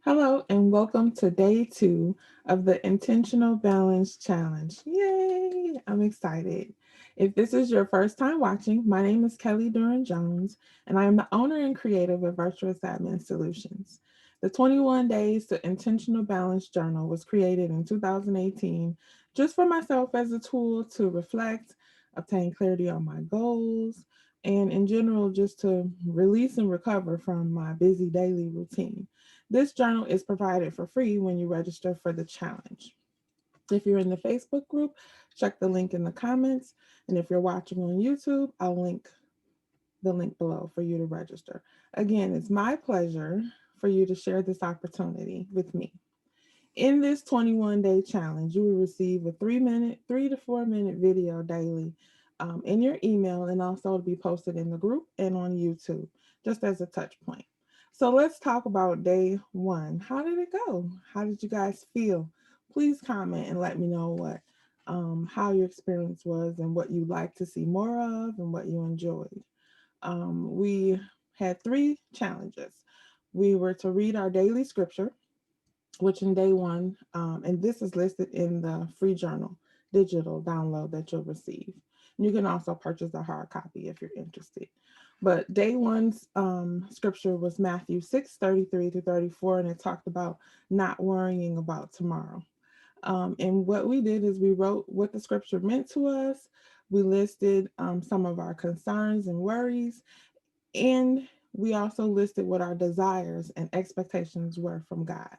Hello, and welcome to day 2 of the Intentional Balance Challenge. Yay! I'm excited. If this is your first time watching, my name is Kelley Duren-Jones, and I am the owner and creator of Virtuous Admin Solutions. The 21 Days to Intentional Balance Journal was created in 2018 just for myself as a tool to reflect, obtain clarity on my goals, and in general, just to release and recover from my busy daily routine. This journal is provided for free when you register for the challenge. If you're in the Facebook group, check the link in the comments. And if you're watching on YouTube, I'll link the link below for you to register. Again, it's my pleasure for you to share this opportunity with me. In this 21-day challenge, you will receive a 3 to 4 minute video daily in your email and also to be posted in the group and on YouTube, just as a touch point. So let's talk about day 1. How did it go? How did you guys feel? Please comment and let me know how your experience was and what you'd like to see more of and what you enjoyed. We had 3 challenges. We were to read our daily scripture, which in day 1, and this is listed in the free journal digital download that you'll receive. And you can also purchase a hard copy if you're interested. But day 1's scripture was Matthew 6:33 to 34, and it talked about not worrying about tomorrow. And what we did is we wrote what the scripture meant to us. We listed some of our concerns and worries, and we also listed what our desires and expectations were from God.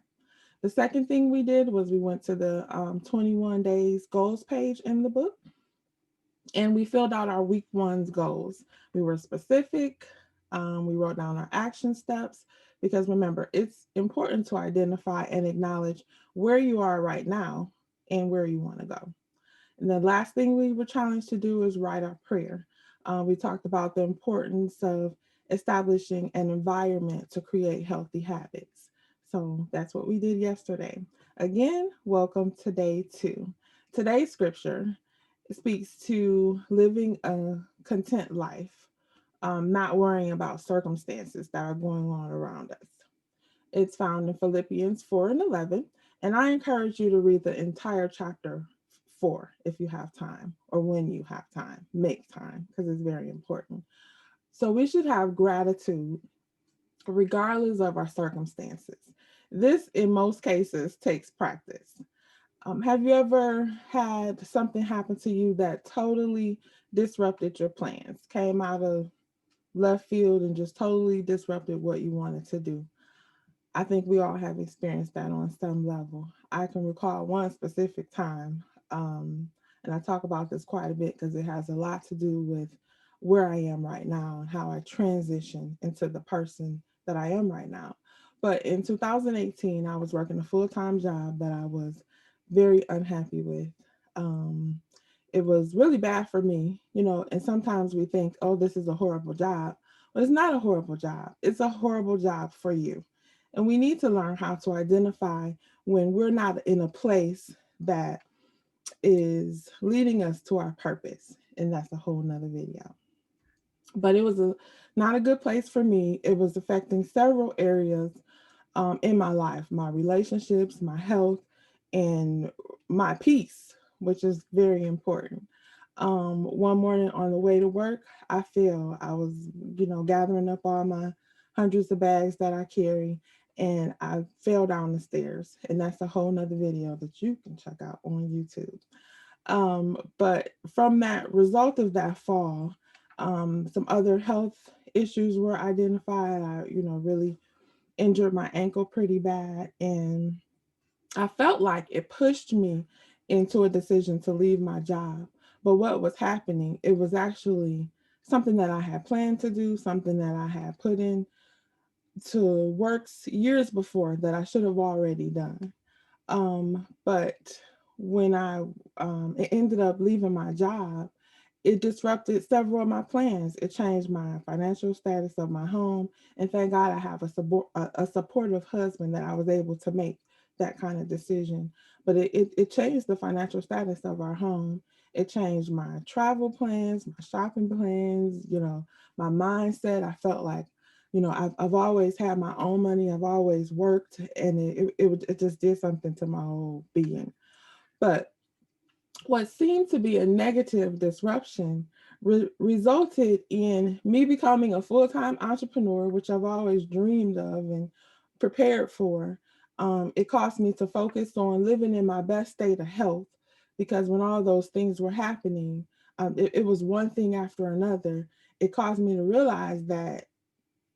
The second thing we did was we went to the 21 days goals page in the book, and we filled out our week one's goals. We were specific. We wrote down our action steps because remember, it's important to identify and acknowledge where you are right now and where you want to go. And the last thing we were challenged to do is write our prayer. We talked about the importance of establishing an environment to create healthy habits. So that's what we did yesterday. Again, welcome to day 2. Today's scripture speaks to living a content life, not worrying about circumstances that are going on around us. It's found in Philippians 4 and 11. And I encourage you to read the entire chapter 4 if you have time or when you have time. Make time because it's very important. So we should have gratitude regardless of our circumstances. This, in most cases, takes practice. Have you ever had something happen to you that totally disrupted your plans, came out of left field and just totally disrupted what you wanted to do? I think we all have experienced that on some level. I can recall one specific time, and I talk about this quite a bit because it has a lot to do with where I am right now and how I transition into the person that I am right now. But in 2018, I was working a full time job that I was very unhappy with. Um, it was really bad for me, and sometimes we think, oh, this is a horrible job. But it's not a horrible job, it's a horrible job for you. And we need to learn how to identify when we're not in a place that is leading us to our purpose. And that's a whole nother video. But it was not a good place for me. It was affecting several areas in my life, my relationships, my health, and my peace, which is very important. One morning on the way to work, I fell. I was, gathering up all my hundreds of bags that I carry, and I fell down the stairs. And that's a whole nother video that you can check out on YouTube. But from that result of that fall, some other health issues were identified. I, really injured my ankle pretty bad, and I felt like it pushed me into a decision to leave my job. But what was happening, it was actually something that I had planned to do, something that I had put in to works years before that I should have already done. But when I ended up leaving my job, it disrupted several of my plans. It changed my financial status of my home. And thank God I have a supportive husband that I was able to make that kind of decision. But it changed the financial status of our home. It changed my travel plans, my shopping plans, my mindset. I felt like, I've always had my own money. I've always worked, and it just did something to my whole being. But what seemed to be a negative disruption resulted in me becoming a full time entrepreneur, which I've always dreamed of and prepared for. It caused me to focus on living in my best state of health because when all those things were happening, it was one thing after another. It caused me to realize that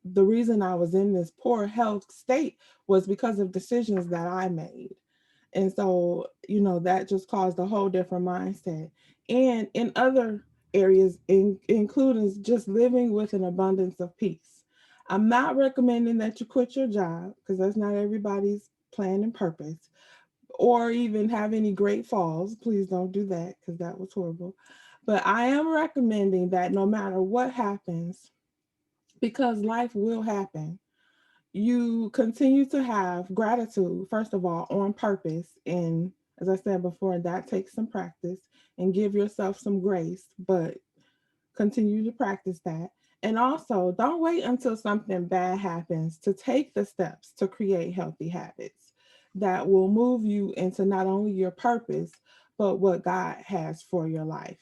the reason I was in this poor health state was because of decisions that I made. And so, that just caused a whole different mindset. And in other areas, including just living with an abundance of peace. I'm not recommending that you quit your job because that's not everybody's plan and purpose, or even have any great falls. Please don't do that because that was horrible. But I am recommending that no matter what happens, because life will happen, you continue to have gratitude, first of all, on purpose. And as I said before, that takes some practice, and give yourself some grace, but continue to practice that. And also, don't wait until something bad happens to take the steps to create healthy habits that will move you into not only your purpose, but what God has for your life.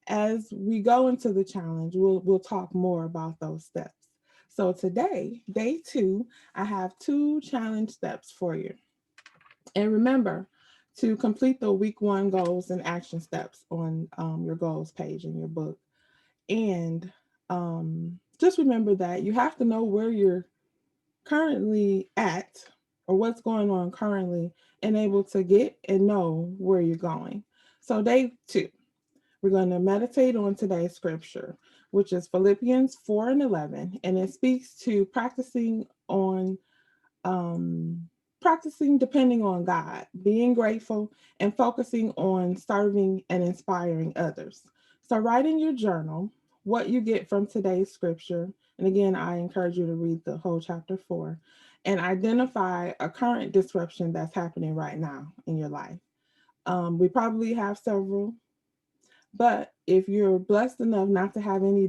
As we go into the challenge, we'll talk more about those steps. So today, day 2, I have 2 challenge steps for you. And remember to complete the week 1 goals and action steps on your goals page in your book. And just remember that you have to know where you're currently at, or what's going on currently, and able to get and know where you're going. So, day 2, we're going to meditate on today's scripture, which is Philippians 4:11, and it speaks to um, practicing depending on God, being grateful, and focusing on serving and inspiring others. So, write in your journal what you get from today's scripture. And again, I encourage you to read the whole chapter 4 and identify a current disruption that's happening right now in your life. We probably have several, but if you're blessed enough not to have any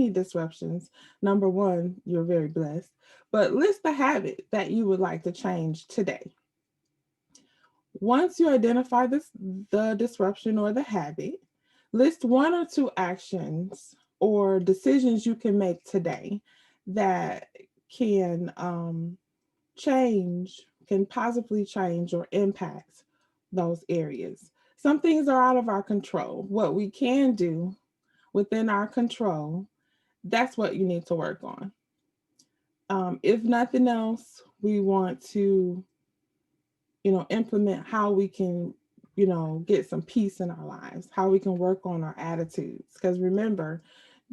disruptions, number one, you're very blessed. But list the habit that you would like to change today. Once you identify the disruption or the habit, list 1 or 2 actions or decisions you can make today that can can positively change or impact those areas. Some things are out of our control. What we can do within our control, that's what you need to work on. If nothing else, we want to, implement how we can, get some peace in our lives, how we can work on our attitudes. Because remember,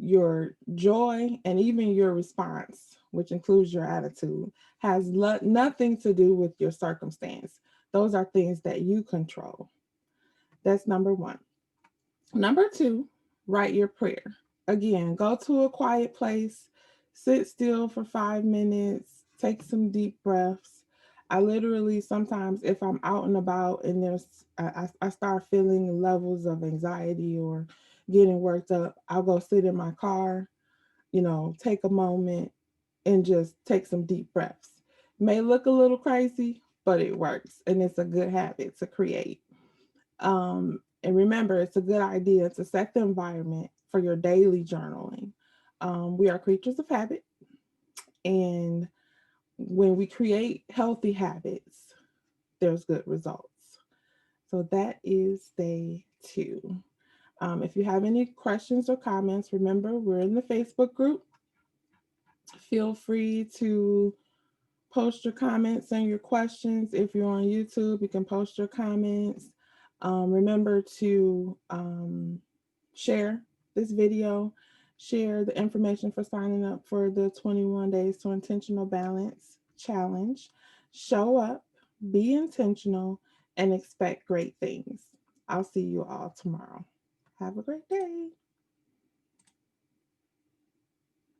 your joy and even your response, which includes your attitude, has nothing to do with your circumstance. Those are things that you control. That's number 1. Number 2, write your prayer. Again, go to a quiet place, sit still for 5 minutes, take some deep breaths. I literally sometimes, if I'm out and about and I start feeling levels of anxiety or getting worked up, I'll go sit in my car, take a moment and just take some deep breaths. May look a little crazy, but it works and it's a good habit to create. And remember, it's a good idea to set the environment for your daily journaling. We are creatures of habit, and when we create healthy habits, there's good results. So that is day 2. If you have any questions or comments, remember we're in the Facebook group. Feel free to post your comments and your questions. If you're on YouTube, you can post your comments. Remember to share this video, share the information for signing up for the 21 Days to Intentional Balance Challenge. Show up, be intentional, and expect great things. I'll see you all tomorrow. Have a great day.